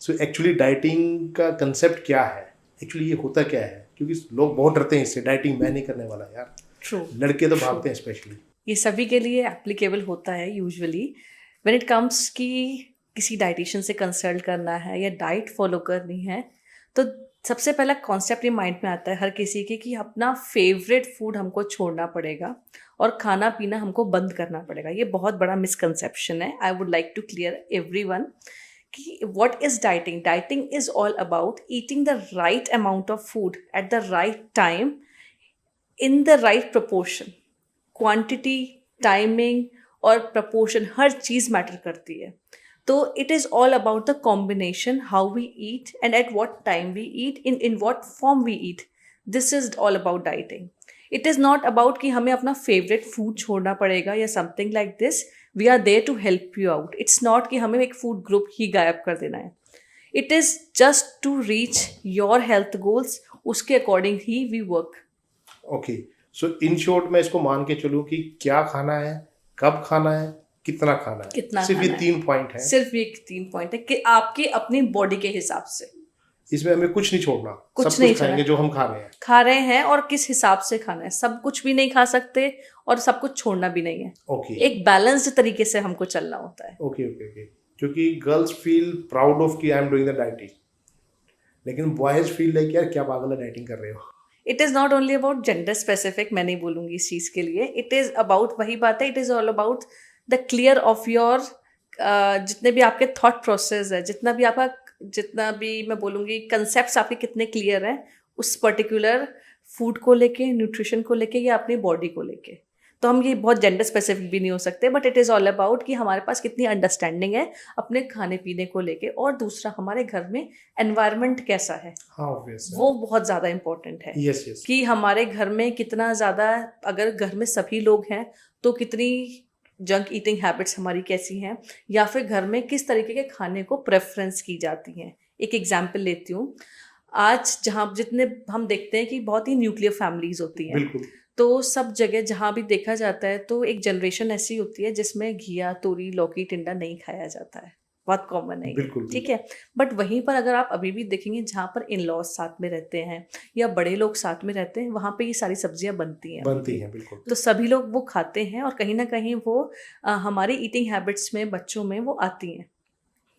So actually dieting का concept क्या है, एक्चुअली ये होता क्या है? क्योंकि लोग बहुत डरते हैं इससे, डाइटिंग मैं नहीं करने वाला यार। ट्रू। लड़के तो भागते हैं स्पेशली। ये सभी के लिए एप्लीकेबल होता है यूजुअली व्हेन इट कम्स कि किसी डाइटिशियन से कंसल्ट करना है या डाइट फॉलो करनी है। तो सबसे पहला कॉन्सेप्ट ये माइंड में आता है हर किसी के कि अपना फेवरेट फूड हमको छोड़ना पड़ेगा और खाना पीना हमको बंद करना पड़ेगा। ये बहुत बड़ा मिसकंसेप्शन है। I would like to clear everyone कि what is dieting. Dieting is all about eating the right amount of food at the right time in the right proportion. Quantity, timing और प्रपोर्शन हर चीज़ matter करती है। तो it is all about the combination, how we eat and at what time we eat, in what form we eat. This is all about dieting. It is not about कि हमें अपना favourite food छोड़ना पड़ेगा या something like this. We are there to help you out. It's not कि हमें एक food group ही गायब कर देना है। It is just to reach your health goals. उसके अकॉर्डिंग ही we work. Okay, so in short मैं इसको मान के चलूँ कि क्या खाना है, कब खाना है, कितना खाना है, कितना सिर्फ ये खाना है, 3 पॉइंट है। सिर्फ ये 3 पॉइंट है कि आपकी अपनी बॉडी के हिसाब से। इसमें हमें कुछ नहीं छोड़ना, कुछ सब नहीं कुछ खाएंगे जो हम खा रहे हैं। और किस हिसाब से खाना है। सब कुछ भी नहीं खा सकते और सब कुछ छोड़ना भी नहीं है। ओके एक बैलेंस्ड तरीके से हमको चलना होता है। Okay okay okay. क्योंकि गर्ल्स फील प्राउड ऑफ कि I am doing the dieting, लेकिन बॉयज फील लाइक यार क्या पागल है डाइटिंग कर रहे हो। It is not only about gender specific, मैं नहीं बोलूँगी इस चीज़ के लिए। इट इज़ अबाउट, वही बात है, it is all about the clear of your जितने भी आपके थॉट प्रोसेस है, जितना भी मैं बोलूँगी कंसेप्ट आपके कितने क्लियर हैं उस पर्टिकुलर फूड को लेके, न्यूट्रिशन को लेके या अपनी बॉडी को लेके। तो हम ये बहुत जेंडर स्पेसिफिक भी नहीं हो सकते, but it is all about कि हमारे पास कितनी अंडरस्टैंडिंग है अपने खाने पीने को लेके। और दूसरा, हमारे घर में एनवायरनमेंट कैसा है, हाँ ऑब्वियस वो बहुत ज़्यादा इम्पोर्टेंट है। Yes yes. कि हमारे घर में कितना ज़्यादा, अगर घर में सभी लोग हैं तो कितनी जंक ईटिंग हैबिट्स हमारी कैसी हैं, या फिर घर में किस तरीके के खाने को प्रेफरेंस की जाती हैं। एक एग्जांपल लेती हूँ। आज जहाँ जितने हम देखते हैं कि बहुत ही न्यूक्लियर फैमिलीज होती हैं, बिल्कुल तो सब जगह जहाँ भी देखा जाता है तो एक जनरेशन ऐसी होती है जिसमें घिया, तोरी, लौकी, टिंडा नहीं खाया जाता है। बहुत कॉमन है ये, बिल्कुल ठीक है। बट वहीं पर अगर आप अभी भी देखेंगे जहाँ पर इन लॉज साथ में रहते हैं या बड़े लोग साथ में रहते हैं, वहाँ पे ये सारी सब्जियां बनती हैं, बनती हैं बिल्कुल। तो सभी लोग वो खाते हैं और कहीं ना कहीं वो हमारी ईटिंग हैबिट्स में, बच्चों में वो आती हैं।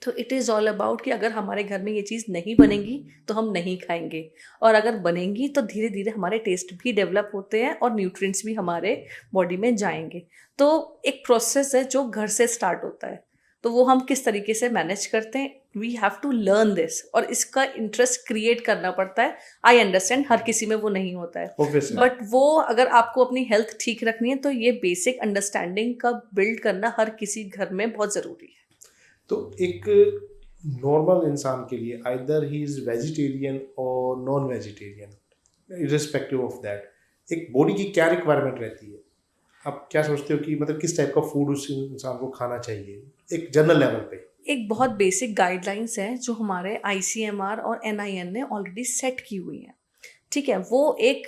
तो इट इज़ ऑल अबाउट कि अगर हमारे घर में ये चीज़ नहीं बनेगी तो हम नहीं खाएंगे, और अगर बनेंगी तो धीरे धीरे हमारे टेस्ट भी डेवलप होते हैं और न्यूट्रिएंट्स भी हमारे बॉडी में जाएंगे। तो एक प्रोसेस है जो घर से स्टार्ट होता है। तो वो हम किस तरीके से मैनेज करते हैं, we have to learn this, और इसका इंटरेस्ट क्रिएट करना पड़ता है। आई अंडरस्टैंड हर किसी में वो नहीं होता है, Obviously. बट वो अगर आपको अपनी हेल्थ ठीक रखनी है तो ये बेसिक अंडरस्टैंडिंग का बिल्ड करना हर किसी घर में बहुत ज़रूरी है। तो एक नॉर्मल इंसान के लिए आइदर ही इज वेजिटेरियन और non vegetarian, irrespective of that, एक बॉडी की क्या रिक्वायरमेंट रहती है? आप क्या सोचते हो कि मतलब किस टाइप का फूड उस इंसान को खाना चाहिए एक जनरल लेवल पे? एक बहुत बेसिक गाइडलाइंस है जो हमारे ICMR और NIN ने ऑलरेडी सेट की हुई हैं, ठीक है। वो एक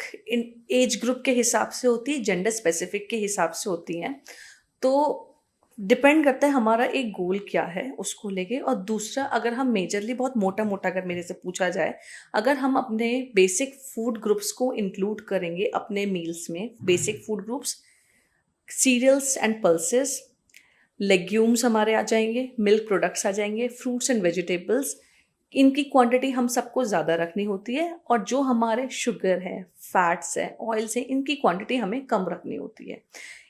एज ग्रुप के हिसाब से होती है, जेंडर स्पेसिफिक के हिसाब से होती हैं। तो डिपेंड करता है हमारा एक गोल क्या है उसको लेके। और दूसरा, अगर हम मेजरली बहुत मोटा मोटा अगर मेरे से पूछा जाए, अगर हम अपने बेसिक फूड ग्रुप्स को इंक्लूड करेंगे अपने मील्स में, basic food groups, cereals and pulses, legumes हमारे आ जाएंगे, मिल्क प्रोडक्ट्स आ जाएंगे, फ्रूट्स एंड वेजिटेबल्स, इनकी क्वांटिटी हम सबको ज़्यादा रखनी होती है। और जो हमारे शुगर है, फैट्स है, ऑयल्स है, इनकी क्वांटिटी हमें कम रखनी होती है।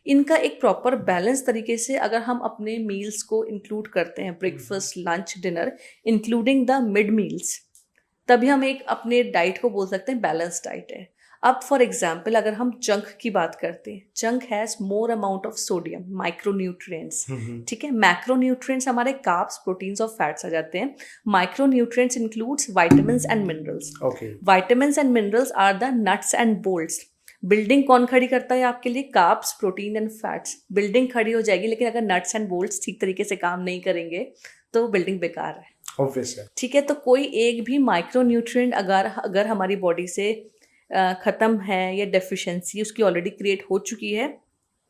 इनका एक प्रॉपर बैलेंस तरीके से अगर हम अपने मील्स को इंक्लूड करते हैं, breakfast, lunch, dinner, including the mid meals, तभी हम एक अपने डाइट को बोल सकते हैं बैलेंस डाइट है। अब फॉर एग्जाम्पल अगर हम जंक की बात करते हैं, junk has more amount of sodium, micronutrients, ठीक है। मैक्रोन्यूट्रिएंट्स हमारे कार्ब्स, प्रोटीन्स और फैट्स आ जाते हैं। Micronutrients includes vitamins and minerals. Okay, vitamins and minerals are the nuts and bolts. Building कौन खड़ी करता है आपके लिए? Carbs, protein and fats. Building खड़ी हो जाएगी, लेकिन अगर नट्स एंड बोल्ट्स ठीक तरीके से काम नहीं करेंगे तो बिल्डिंग बेकार है, ऑब्वियस है। ठीक है। तो कोई एक भी माइक्रोन्यूट्रिएंट अगर हमारी बॉडी से ख़त्म है या डेफिशिएंसी उसकी ऑलरेडी क्रिएट हो चुकी है,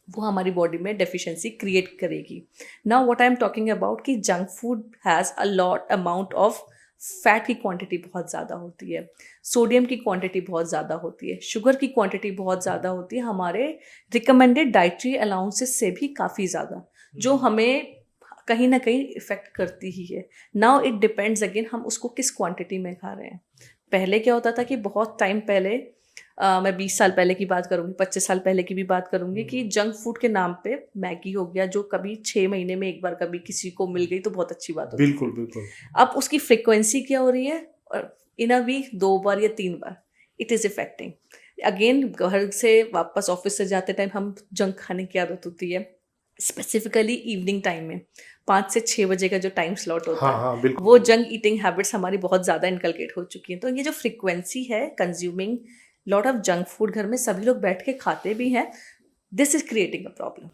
वो हमारी बॉडी में डेफिशिएंसी क्रिएट करेगी। Now what I am talking about कि junk food has a lot amount of fat की क्वांटिटी बहुत ज़्यादा होती है, सोडियम की क्वांटिटी बहुत ज़्यादा होती है, शुगर की क्वांटिटी बहुत ज़्यादा होती है, हमारे रिकमेंडेड डाइटरी अलाउंसेस से भी काफ़ी ज़्यादा, जो हमें कहीं ना कहीं इफ़ेक्ट करती ही है। नाउ इट डिपेंड्स अगेन हम उसको किस क्वांटिटी में खा रहे हैं। पहले क्या होता था कि बहुत टाइम पहले मैं 20 साल पहले की बात करूँगी, 25 साल पहले की भी बात करूँगी कि जंक फूड के नाम पे मैगी हो गया, जो कभी 6 महीने में एक बार कभी किसी को मिल गई तो बहुत अच्छी बात होती बिल्कुल थी। बिल्कुल। अब उसकी फ्रीक्वेंसी क्या हो रही है, और इन अ वीक 2 बार या 3 बार, इट इज़ इफेक्टिंग। अगेन घर से वापस ऑफिस से जाते टाइम हम जंक खाने की आदत होती है, स्पेसिफिकली इवनिंग टाइम में 5 से 6 बजे का जो टाइम स्लॉट होता हाँ है, हाँ बिल्कुल। वो जंक ईटिंग हैबिट्स हमारी बहुत ज़्यादा इनकलकेट हो चुकी हैं। तो ये जो फ्रीक्वेंसी है consuming lot of junk food, घर में सभी लोग बैठ के खाते भी हैं, this is creating a problem.